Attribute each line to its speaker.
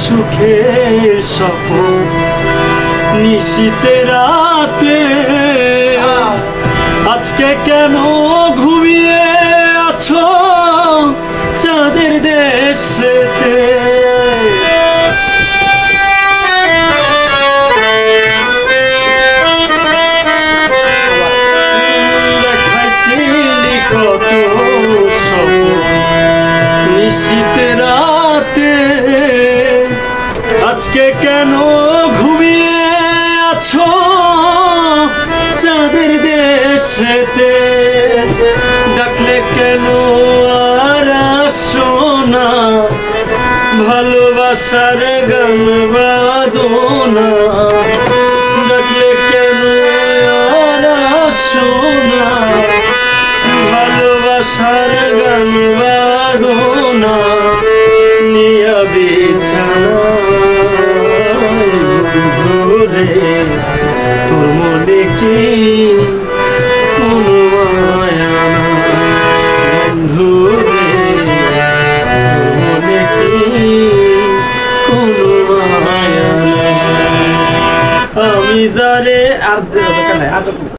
Speaker 1: সুখের স্বপ্ন নিশীতে রাতে আজকে কেন ঘুমিয়ে আছো চাঁদের দেশেতে দেখাইছিলি কত স্বপ্ন নিশীতে রাতে আজকে কেন ঘুমিয়ে আছো চাঁদের দেশেতে ডাকলে কেন আর আসো না ভালোবাসার গান বাঁধো না ডাকলে কেন আর আসো না ভালোবাসার গান বাঁধো না নিয়া বিছানা বন্ধুরে তোর মনে কি কোনো মায়া নাই বন্ধুরে তোর মনে কি কোনো মায়া নাই আমি যারে আর